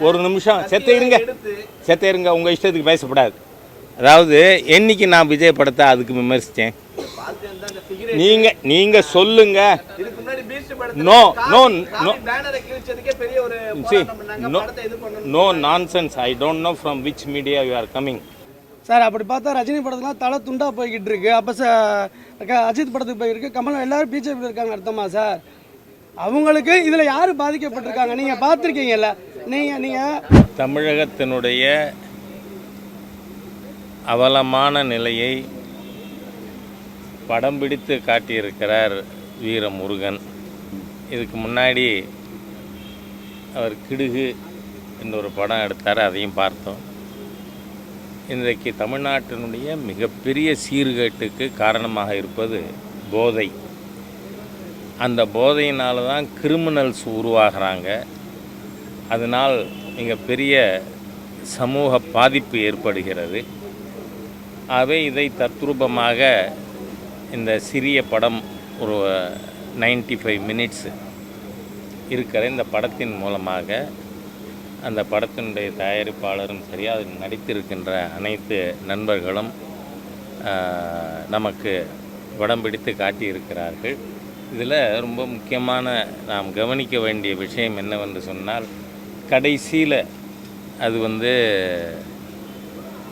ஒரு நிமிஷம் செத்த இருங்க உங்கள் இஷ்டத்துக்கு பேசப்படாது. அதாவது என்னைக்கு நான் விஜய் படத்தை அதுக்கு விமர்சித்தேன்? நீங்கள் சொல்லுங்க. No no no no nonsense. I don't know from which media you are coming. Sir அப்படி பார்த்தா ரஜினி படத்துலாம் தலை துண்டாக போய்கிட்டு இருக்கு. அப்போ அஜித் படத்துக்கு போயிருக்கு, கமல் எல்லாரும் பிஜேபி இருக்காங்க அர்த்தமா சார்? அவங்களுக்கு இதில் யார் பாதிக்கப்பட்டிருக்காங்க நீங்கள் பார்த்துருக்கீங்கல்ல? நீங்கள் தமிழகத்தினுடைய அவலமான நிலையை படம் பிடித்து காட்டியிருக்கிறார் வீரமுருகன். இதுக்கு முன்னாடி அவர் கிடுகு என்ற ஒரு படம் எடுத்தார், அதையும் பார்த்தோம். இன்றைக்கு தமிழ்நாட்டினுடைய மிகப்பெரிய சீர்கேட்டுக்கு காரணமாக இருப்பது போதை. அந்த போதையினால தான் கிரிமினல்ஸ் உருவாகிறாங்க. அதனால் மிகப்பெரிய சமூக பாதிப்பு ஏற்படுகிறது. ஆகவே இதை தத்ரூபமாக இந்த சிறிய படம் ஒரு 95 மினிட்ஸ் இருக்கிற இந்த படத்தின் மூலமாக அந்த படத்தினுடைய தயாரிப்பாளரும் சரி, அதில் நடித்திருக்கின்ற அனைத்து நண்பர்களும் நமக்கு படம் பிடித்து காட்டியிருக்கிறார்கள். இதில் ரொம்ப முக்கியமான நாம் கவனிக்க வேண்டிய விஷயம் என்னவென்று சொன்னால், கடைசியில் அது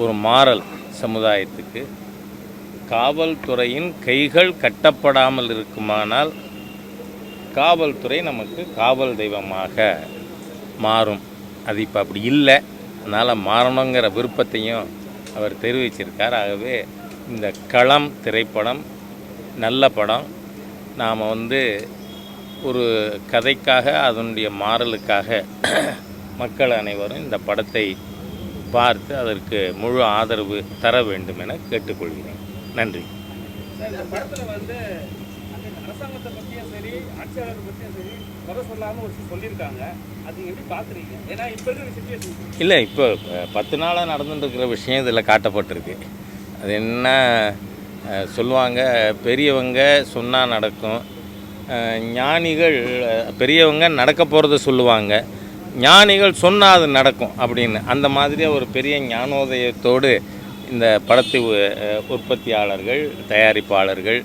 ஒரு மாறல் சமுதாயத்துக்கு. காவல்துறையின் கைகள் கட்டப்படாமல் இருக்குமானால் காவல்துறை நமக்கு காவல் தெய்வமாக மாறும். அது இப்போ அப்படி இல்லை. அதனால் மாறணுங்கிற விருப்பத்தையும் அவர் தெரிவிச்சிருக்கார். ஆகவே இந்த களம் திரைப்படம் நல்ல படம். நாம் ஒரு கதைக்காக அதனுடைய மாறலுக்காக மக்கள் அனைவரும் இந்த படத்தை பார்த்து அதற்கு முழு ஆதரவு தர வேண்டும் என கேட்டுக்கொள்கிறேன். நன்றி. அரசாங்கத்தை பற்றியும் சரி, ஆட்சியாளர் பற்றியும் சரி, குறை சொல்லாமல் ஒரு சொல்லியிருக்காங்க. அது எப்படி பார்க்குறீங்க? ஏன்னா இப்போ இருக்கிற சிச்சுவேஷன் இல்லை, இப்போ 10 நாளாக நடந்துட்டுருக்கிற விஷயம் இதில் காட்டப்பட்டிருக்கு. அது என்ன சொல்லுவாங்க, பெரியவங்க சொன்னால் நடக்கும், ஞானிகள் பெரியவங்க நடக்க போகிறத சொல்லுவாங்க, ஞானிகள் சொன்னால் அது நடக்கும் அப்படின்னு. அந்த மாதிரி ஒரு பெரிய ஞானோதயத்தோடு இந்த படத்தை உற்பத்தியாளர்கள், தயாரிப்பாளர்கள்,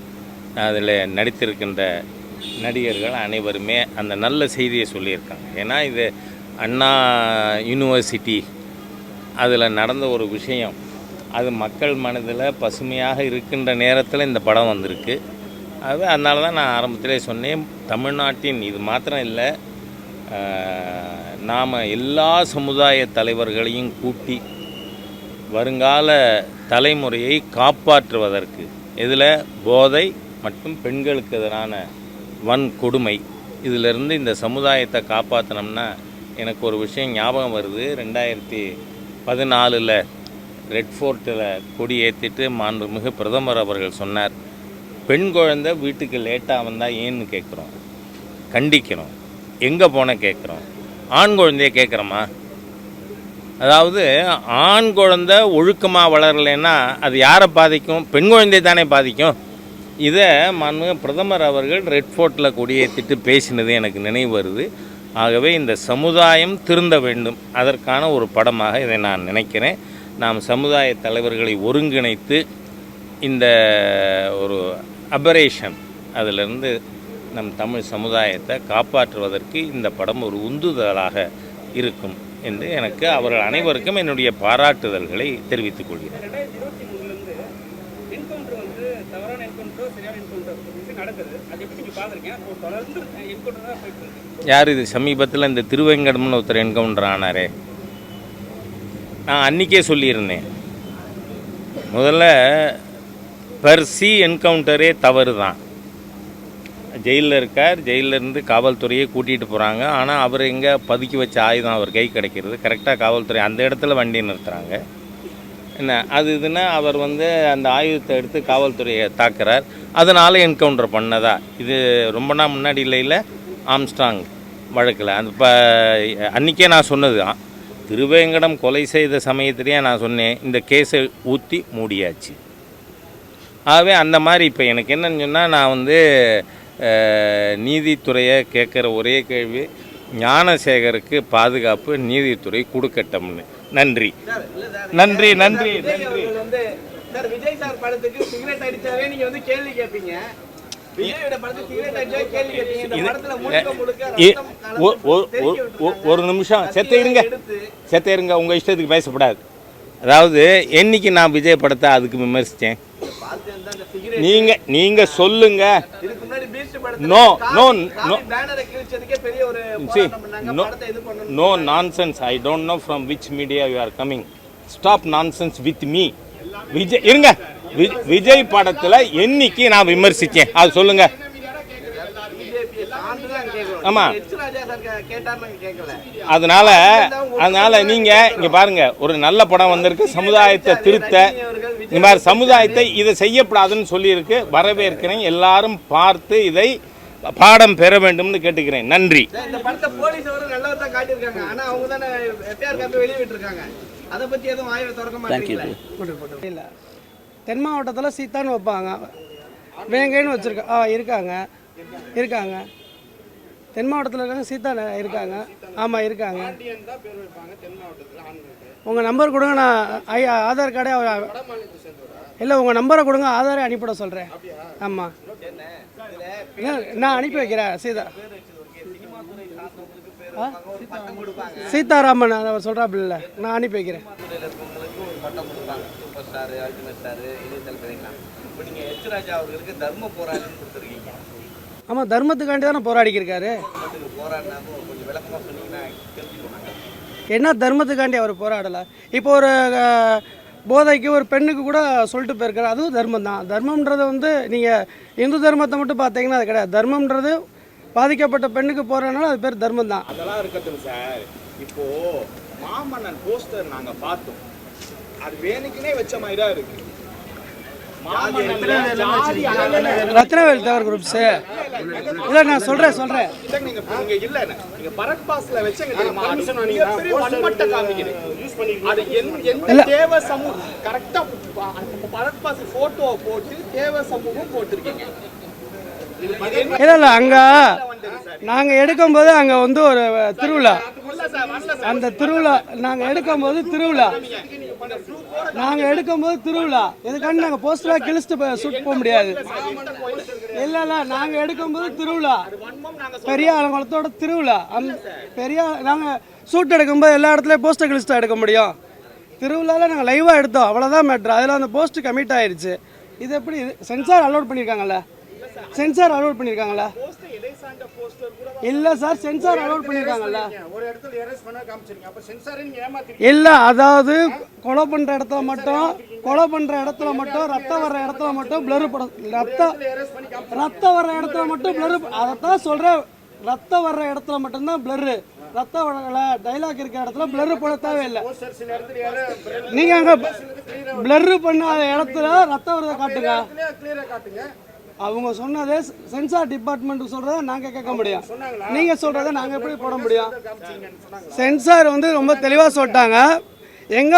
அதில் நடித்திருக்கின்ற நடிகர்கள் அனைவருமே அந்த நல்ல செய்தியை சொல்லியிருக்காங்க. ஏன்னா இது அண்ணா யூனிவர்சிட்டி அதில் நடந்த ஒரு விஷயம், அது மக்கள் மனதில் பசுமையாக இருக்கின்ற நேரத்தில் இந்த படம் வந்திருக்கு. அதனால தான் நான் ஆரம்பத்திலே சொன்னேன், தமிழ்நாட்டின் இது மாத்திரம் இல்லை, நாம் எல்லா சமுதாய தலைவர்களையும் கூட்டி வருங்கால தலைமுறையை காப்பாற்றுவதற்கு, இதில் போதை மற்றும் பெண்களுக்கு எதிரான வன்கொடுமை, இதிலிருந்து இந்த சமுதாயத்தை காப்பாற்றினோம்னா, எனக்கு ஒரு விஷயம் ஞாபகம் வருது. 2014 ரெட் ஃபோர்ட்டில் கொடி ஏற்றிட்டு மாண்புமிகு பிரதமர் அவர்கள் சொன்னார், பெண் குழந்தை வீட்டுக்கு லேட்டாக வந்தால் ஏன்னு கேட்குறோம், கண்டிக்கிறோம், எங்கே போன கேட்குறோம், ஆண் குழந்தைய கேட்குறோமா? அதாவது ஆண் குழந்தை ஒழுக்கமாக வளரலைன்னா அது யாரை பாதிக்கும்? பெண் குழந்தையை தானே பாதிக்கும். இதை மாண்புமிகு பிரதமர் அவர்கள் ரெட் ஃபோர்ட்டில் கொடியேற்றிட்டு பேசினது எனக்கு நினைவு வருது. ஆகவே இந்த சமுதாயம் திருந்த வேண்டும், அதற்கான ஒரு படமாக இதை நான் நினைக்கிறேன். நாம் சமுதாய தலைவர்களை ஒருங்கிணைத்து இந்த ஒரு அபரேஷன் அதிலிருந்து நம் தமிழ் சமுதாயத்தை காப்பாற்றுவதற்கு இந்த படம் ஒரு உந்துதலாக இருக்கும் என்று எனக்கு அவர்கள் அனைவருக்கும் என்னுடைய பாராட்டுதல்களை தெரிவித்துக் கொள்கிறேன். யார் இது? சமீபத்தில் இந்த திருவேங்கடம்னு ஒருத்தர் என்கவுண்டர் ஆனாரே, நான் அன்றைக்கே சொல்லியிருந்தேன், முதல்ல பர்சி என்கவுண்டரே தவறு தான். ஜெயிலில் இருக்கார், ஜெயிலிருந்து காவல்துறையை கூட்டிகிட்டு போகிறாங்க. ஆனால் அவர் எங்கே பதுக்கி வச்ச ஆயுதம் அவர் கை கிடைக்கிறது, கரெக்டாக காவல்துறை அந்த இடத்துல வண்டி நிறுத்துகிறாங்க. என்ன அது இதுன்னா அவர் அந்த ஆயுதத்தை எடுத்து காவல்துறையை தாக்குறார், அதனால் என்கவுண்டர் பண்ணதா? இது ரொம்ப நாள் முன்னாடி இல்லை ஆம்ஸ்ட்ராங் வழக்கில் அந்த அன்றைக்கே நான் சொன்னது தான். திருவேங்கடம் கொலை செய்த சமயத்திலேயே நான் சொன்னேன், இந்த கேஸை ஊற்றி மூடியாச்சு. ஆகவே அந்த மாதிரி இப்போ எனக்கு என்னன்னு சொன்னால், நான் நீதித்துறையை கேட்குற ஒரே கேள்வி, ஞானசேகருக்கு பாதுகாப்பு நீதித்துறை கொடுக்கட்டும்னு. நன்றி நன்றி நன்றி நன்றி. சார் விஜய் சார் படத்துக்கு சிகரெட் அடிச்சாவே நீங்க வந்து கேள்வி கேட்பீங்க. விஜயோட படத்துக்கு சிகரெட் அடிச்சாவே கேள்வி கேட்பீங்க. இந்த படத்துல முழுக்க ஒரு நிமிஷம் செத்த இருங்க. உங்கள் இஷ்டத்துக்கு பேசக்கூடாது. அதாவது என்னைக்கு நான் விஜய் படத்தை அதுக்கு விமர்சித்தேன்? நீங்க சொல்லுங்க. No no no no nonsense. I don't know from which media you are coming. Stop nonsense with me. Vijay இருங்க. விஜய் படத்தில் என்னைக்கு நான் விமர்சித்தேன் அது சொல்லுங்க. ஆமாம், அதனால நீங்கள் இங்கே பாருங்க, ஒரு நல்ல படம் வந்திருக்கு, சமுதாயத்தை திருத்த. இந்த மாதிரி சமுதாயத்தை இதை செய்யப்படாதுன்னு சொல்லியிருக்கு. வரவேற்கிறேன். எல்லாரும் பார்த்து இதை பாடம் பெற வேண்டும்னு கேட்டுக்கிறேன். நன்றி. இல்லை, தென் மாவட்டத்தில் சீத்தான்னு வைப்பாங்க, வேங்கைன்னு வச்சுருக்கா இருக்காங்க. தென் மாவட்டத்தில் இருக்காங்க, சீதா இருக்காங்க. ஆமாம் இருக்காங்க. உங்கள் நம்பர் கொடுங்க, நான் ஆதார் கார்டே இல்லை, உங்கள் நம்பரை கொடுங்க, ஆதாரே அனுப்பிவிட சொல்கிறேன். ஆமாம், நான் அனுப்பி வைக்கிறேன். சீதாராமன் அவர் சொல்கிறாப்புல, நான் அனுப்பி வைக்கிறேன். ஆமாம், தர்மத்துக்காண்டி தானே போராடிக்கிருக்காரு. என்ன தர்மத்துக்காண்டி அவர் போராடலை? இப்போ ஒரு போதைக்கு ஒரு பெண்ணுக்கு கூட சொல்லிட்டு போயிருக்காரு, அதுவும் தர்மம் தான். தர்மம்ன்றது வந்து நீங்கள் இந்து தர்மத்தை மட்டும் பார்த்தீங்கன்னா அது கிடையாது. தர்மம்ன்றது பாதிக்கப்பட்ட பெண்ணுக்கு போகிறதுனால அது பேர் தர்மம் தான். அதெல்லாம் இருக்கட்டும் சார். இப்போது மாமன்னன் போஸ்டர் நாங்கள் பார்த்தோம், அது வேணுக்குனே வச்ச மாதிரி தான் இருக்குது. ரத்னவேல் தேவர் குரூப்ஸ் இல்லை, நான் சொல்கிறேன். நீங்கள் பரத் பாஸ்ல வச்சங்க தெரியுமா? பெரிய வன்மட்ட காமிக்கிறீங்க. அது எந்த தேவ சமூகம் கரெக்டாக பரத் பாஸ் ஃபோட்டோவை போட்டு தேவ சமூகம் போட்டிருக்கீங்க. இல்லை, அங்கே நாங்கள் எடுக்கும்போது அங்கே வந்து ஒரு திருவிழா, அந்த திருவிழா நாங்கள் எடுக்கும்போது திருவிழா எதுக்காண்டி நாங்கள் போஸ்டராக கிழிச்சிட்டு ஷூட் போக முடியாது. இல்லை, நாங்கள் எடுக்கும்போது திருவிழா, பெரிய ஆலங்குளத்தோட திருவிழா. பெரிய நாங்கள் ஷூட் எடுக்கும்போது எல்லா இடத்துலையும் போஸ்டர் கிழிச்சிட்டு எடுக்க முடியும். திருவிழாவில் நாங்கள் லைவாக எடுத்தோம், அவ்வளோதான் மேட்ரு. அதில் அந்த போஸ்ட்டு கமிட் ஆயிடுச்சு. இது எப்படி சென்சார் அலோட் பண்ணியிருக்காங்கல்ல? இல்ல சார், சென்சார் அலோட் பண்ணிருக்காங்கல்ல? இல்ல, அதாவது கொலை பண்ற இடத்துல மட்டும் ரத்தம் வர்ற இடத்துல மட்டும் பிளர் ரத்தம் வர்ற இடத்துல மட்டும் பிளர். அதைத்தான் சொல்றேன், ரத்தம் வர்ற இடத்துல மட்டும்தான் பிளர். ரத்தம் வர டைலாக் இருக்க இடத்துல பிளர் போட தேவையில்லை. நீங்க அங்க பிளர் பண்ணாத இடத்துல ரத்தம் வரதை காட்டுங்க. அவங்க சொன்னதே சென்சார் டிபார்ட்மெண்ட் சொல்றத நாங்க கேட்க முடியும், நீங்க சொல்றத நாங்க எப்படி போட முடியும்? சென்சார் வந்து ரொம்ப தெளிவா சொல்லிட்டாங்க, எங்க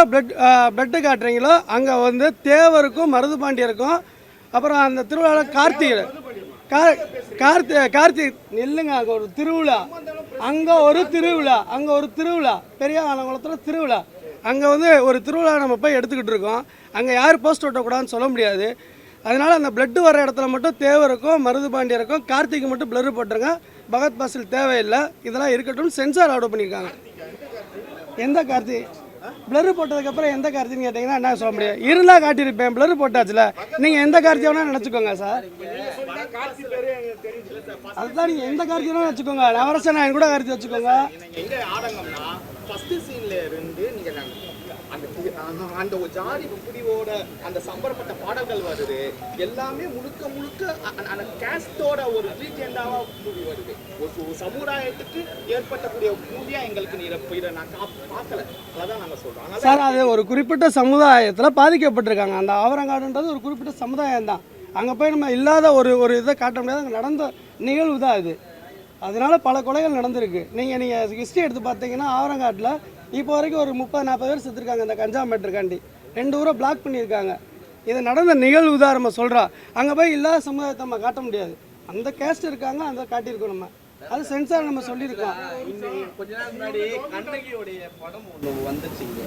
பிளட் காட்டுறீங்களோ அங்க வந்து தேவருக்கும் மருதுபாண்டியருக்கும், அப்புறம் அந்த திருவிழாவில் கார்த்திக் நெல்லுங்க, அங்க ஒரு திருவிழா, அங்க ஒரு திருவிழா பெரிய ஆலங்குளத்துல திருவிழா. அங்க வந்து ஒரு திருவிழா நம்ம போய் எடுத்துக்கிட்டு இருக்கோம். அங்க யார் போஸ்ட் ஓட்டக்கூடாதுன்னு சொல்ல முடியாது. அதனால் அந்த பிளட்டு வர இடத்துல மட்டும் தேவருக்கும் மருதுபாண்டியருக்கும் கார்த்திக்கு மட்டும் பிளர் போட்டுருங்க, பகத் பாசில் தேவையில்லை. இதெல்லாம் இருக்கட்டும், சென்சார் ஆர்டர் பண்ணியிருக்காங்க. எந்த கார்த்திக் பிளர் போட்டதுக்கப்புறம் எந்த கார்த்தின்னு கேட்டிங்கன்னா என்ன சொல்ல முடியும்? இருந்தால் காட்டியிருப்பேன், பிளர் போட்டாச்சுல. நீங்கள் எந்த கார்த்தி வேணால் நினச்சிக்கோங்க சார், அதுதான் நீங்கள் எந்த கார்த்தி வேணால் வச்சுக்கோங்க. நவரசன் நான் கூட கார்த்தி வச்சுக்கோங்க. அந்த ஒரு ஜாதி புரிவோட அந்த சம்பரப்பட்ட பாடல்கள் வருது, எல்லாமே முழுக்க அந்த கேஸ்டோட ஒரு லீஜெண்டாவா மூவி வருது. ஒரு சமுதாயத்துக்கு ஏற்பட்டக்கூடிய மூவியா எங்களுக்கு நான் பார்க்கல. அதான் நாங்கள் சொல்றோம் சார், அது ஒரு குறிப்பிட்ட சமுதாயத்தில் பாதிக்கப்பட்டிருக்காங்க. அந்த ஆவரங்காடுன்றது ஒரு குறிப்பிட்ட சமுதாயம் தான். அங்கே போய் நம்ம இல்லாத ஒரு இதை காட்ட முடியாது. அங்கே நடந்த நிகழ்வு தான் இது. அதனால பல கொலைகள் நடந்திருக்கு. நீங்கள் ஹிஸ்ட்ரி எடுத்து பார்த்தீங்கன்னா ஆவரங்காட்டில் இப்போ வரைக்கும் ஒரு 30-40 பேர் செத்துருக்காங்க இந்த கஞ்சா மேட்டருக்காண்டி. 2 ஊரை பிளாக் பண்ணியிருக்காங்க. இது நடந்த நிகழ்வு தான் நம்ம சொல்கிறோம். அங்கே போய் இல்லாத சமுதாயத்தை நம்ம காட்ட முடியாது. அந்த கேஸ்ட் இருக்காங்க, அந்த காட்டியிருக்கோம் நம்ம. அது சென்சார் நம்ம சொல்லியிருக்கோம். இன்னைக்கு கொஞ்ச நாள் முன்னாடி கண்ணகியோடைய படம் ஒன்று வந்துச்சுங்க,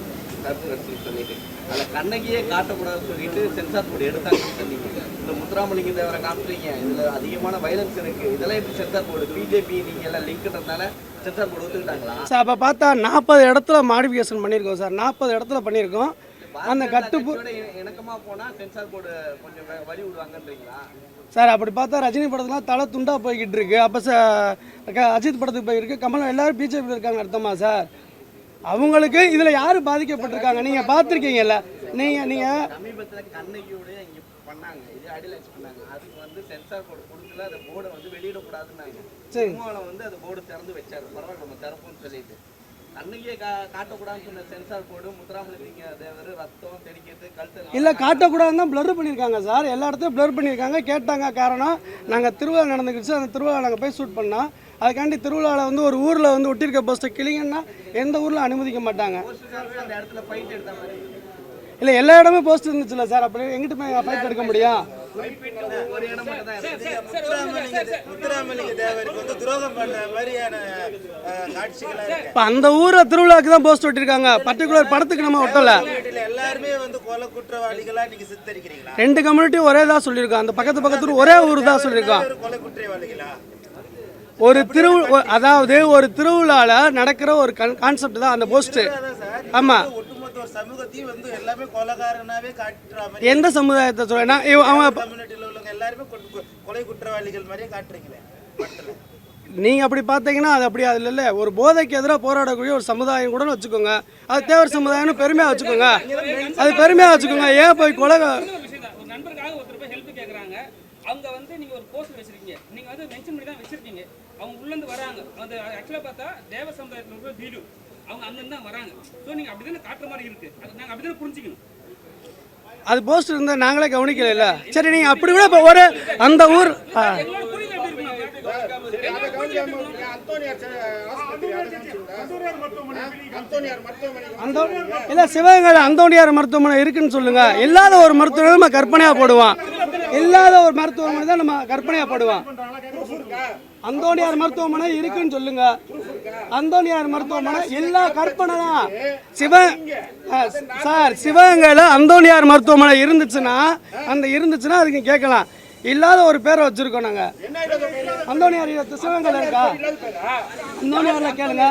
கருத்து கட்சின்னு சொல்லிட்டு அதில் கண்ணகியே காட்டக்கூடாதுன்னு சொல்லிட்டு சென்சார் போர்டு எடுத்தாங்கன்னு சொன்னீங்க. இந்த முத்துராமலிங்க தேவரை காட்டுறீங்க, இதில் அதிகமான வயலன்ஸ் இருக்குது, இதெல்லாம் எப்படி சென்சார் போர்டு? பிஜேபி நீங்கள் எல்லாம் லிங்க்ன்றதுனால சென்சார் போர்டு ஒத்துக்கிட்டாங்களா? சார் அப்போ பார்த்தா 40 இடத்துல மாடிஃபிகேஷன் பண்ணியிருக்கோம் சார், 40 இடத்துல பண்ணியிருக்கோம். அந்த கட்டுப்பு இணக்கமாக போனால் சென்சார் போர்டு கொஞ்சம் வழி விடுவாங்கன்றீங்களா? சார் அப்படி பார்த்தா ரஜினி படத்துலாம் தலை துண்டாக போய்கிட்டு இருக்கு. அப்போ அஜித் படத்துக்கு போயிருக்கு, கமல் எல்லாரும் பிஜேபியில் இருக்காங்க அர்த்தமா சார்? அவங்களுக்கு இதில் யார் பாதிக்கப்பட்டிருக்காங்க நீங்கள் பார்த்துருக்கீங்கல்ல. நீங்கள் சமீபத்தில் கண்ணகியோடைய இங்கே பண்ணாங்க, இது அடிலைஸ் பண்ணாங்க, அதுக்கு வந்து சென்சார் போர்டு கொடுக்கல, அந்த போர்டை வந்து வெளியிடக்கூடாதுன்னாங்க. சரி, சினிமாவில் வந்து அந்த போர்டு திறந்து வச்சாரு, பரவாயில்ல நம்ம திறப்போம்னு சொல்லிட்டு. கண்ணகியை காட்டக்கூடாதுன்னு சொன்ன சென்சார் போர்டு முத்துராமலிங்க தேவர் ரத்தம் தெளிக்கிறது கழுத்து இல்லை காட்டக்கூடாதுன்னு தான் ப்ளர் பண்ணியிருக்காங்க சார். எல்லா இடத்தையும் ப்ளர் பண்ணியிருக்காங்க. கேட்டாங்க காரணம், நாங்கள் திருவிழா நடந்துக்கிடுச்சு, அந்த திருவிழா நாங்கள் போய் ஷூட் பண்ணோம். அதுக்காண்டி திருவிழாவில் வந்து ஒரு ஊரில் வந்து ஒட்டியிருக்க போஸ்ட்டை கிளிங்கன்னா எந்த ஊரில் அனுமதிக்க மாட்டாங்க. அந்த இடத்துல ஃபைட் எடுத்த மாதிரி இல்லை எல்லா இடமே போஸ்ட் இருந்துச்சுல்ல சார், அப்படி எங்கிட்ட போய் ஃபைட் எடுக்க முடியும்? ஒரு இடம் மட்டும் தான் இருக்கு. முத்துராமலிங்க தேவருக்கு வந்து துரோகம் பண்ண மாதிரியான காட்சிகளா இருக்கு. இப்போ அந்த ஊரை திருவிழாவுக்கு தான் போஸ்ட் ஒட்டியிருக்காங்க, பர்டிகுலர் படத்துக்கு நம்ம ஒட்டலை. எல்லாருமே வந்து கொலை குற்றவாளிகளா நீங்க சித்தரிக்கிறீங்களா? 2 கம்யூனிட்டியும் ஒரே தான் சொல்லியிருக்கோம், அந்த பக்கத்து ஒரே ஊர் தான் சொல்லியிருக்கோம். கொலை குற்றவாளிகளா? ஒரு அதாவது ஒரு திருவிழாவில் நடக்கிற ஒரு கான்செப்ட் தான் அந்த போஸ்ட். ஆமாம், ஒட்டுமொத்த ஒரு சமூகத்தையும் வந்து எல்லாமே கொலைகாரனாவே காட்டுற மாதிரி. எந்த சமுதாயத்தை சொல்றேன்னா அவங்க கம்யூனிட்டியில் உள்ளவங்க எல்லாருமே கொலை குற்றவாளிகள் மாதிரியே காட்டுறீங்களே படத்துல. நீங்கள் அப்படி பார்த்தீங்கன்னா அது அப்படி அதில் இல்லை. ஒரு போதைக்கு எதிராக போராடக்கூடிய ஒரு சமுதாயம் கூட வச்சுக்கோங்க, அது தேவர் சமுதாயம்னு பெருமையாக வச்சுக்கோங்க, அது பெருமையாக வச்சுக்கோங்க. ஏன் போய் கொலை விஷயம் தான், ஒரு நண்பருக்காக ஒருத்தர் போய் ஹெல்ப் கேட்குறாங்க, அவங்க வந்து நீங்கள் ஒரு போஸ்ட் வச்சிருக்கீங்க, நீங்கள் வந்து மென்ஷன் பண்ணி தான் வச்சிருக்கீங்க, அவங்க உள்ளேருந்து வராங்க, அந்த ஆக்சுவலாக பார்த்தா தேவ சமுதாயத்தில் இருக்கிற வீடு அவங்க அங்கேருந்து தான் வராங்க. ஸோ நீங்கள் அப்படி தானே காட்டுற மாதிரி இருக்குது, அது நாங்கள் அப்படி தானே புரிஞ்சுக்கணும். அது போஸ்ட் இருந்தால் நாங்களே கவனிக்கல இல்லை. சரி, நீங்கள் அப்படி கூட இப்போ ஒரு அந்த ஊர் எங்களோட புரிதல் எப்படி இருக்கணும்? இல்லை சிவகங்கையில் அந்தோணியார் மருத்துவமனை இருக்குன்னு சொல்லுங்க. இல்லாத ஒரு மருத்துவமனை நம்ம கற்பனையாக போடுவோம், இல்லாத ஒரு மருத்துவமனை தான் நம்ம கற்பனையாக போடுவோம். அந்தோணியார் மருத்துவமனை இருக்குன்னு சொல்லுங்க. அந்தோணியார் மருத்துவமனை எல்லா கற்பனை தான். சார் சிவகங்கையில் அந்தோணியார் மருத்துவமனை இருந்துச்சுன்னா அதுக்கு கேட்கலாம். இல்லாத ஒரு பேரை வச்சிருக்கோம் நாங்க. அந்தோணியார் சிவகங்கையில் இருக்கா? அந்தோணியார்ல கேளுங்க.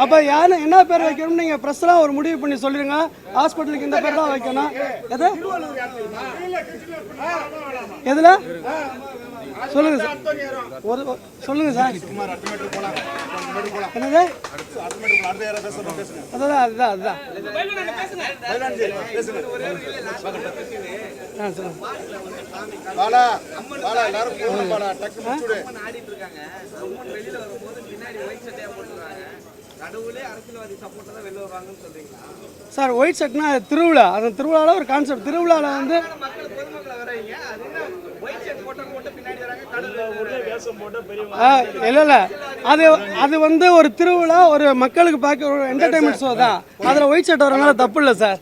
அப்ப யாரு என்ன பேர் வைக்கணும் நீங்க பிரஸ்லாம் ஒரு முடிவு பண்ணி சொல்லிருங்க. ஹாஸ்பிட்டலுக்கு இந்த பேர் தான் வைக்கணும். எதுல சொல்லுங்க சார், சொல்லுங்க சார். என்னது? அதுதான் ஆடிட்டு இருக்காங்க. அம்மன் வெளியில வரும்போது பின்னாடி ஒயிட் சட்டையா போட்டுருக்காங்க, நடுவுல அரசியல்வாதி சப்போர்ட்டா தான் வெளில வருவாங்கன்னு சொல்றீங்களா? சார் ஒயிட் சட்னா திருவிழா, அந்த திருவிழாவில் ஒரு கான்செப்ட். திருவிழாவில் வந்து மக்கள் பொதுமக்கள் வர்றீங்க, அது என்ன ஒயிட் ஷர்ட் போட்டு பின்னாடி வராங்க, இல்லை அது வந்து ஒரு திருவிழா, ஒரு மக்களுக்கு பார்க்க ஒரு என்டர்டைன்மெண்ட் ஷோ தான். அதில் ஒயிட் ஷர்ட் வரனால தப்பு இல்லை சார்.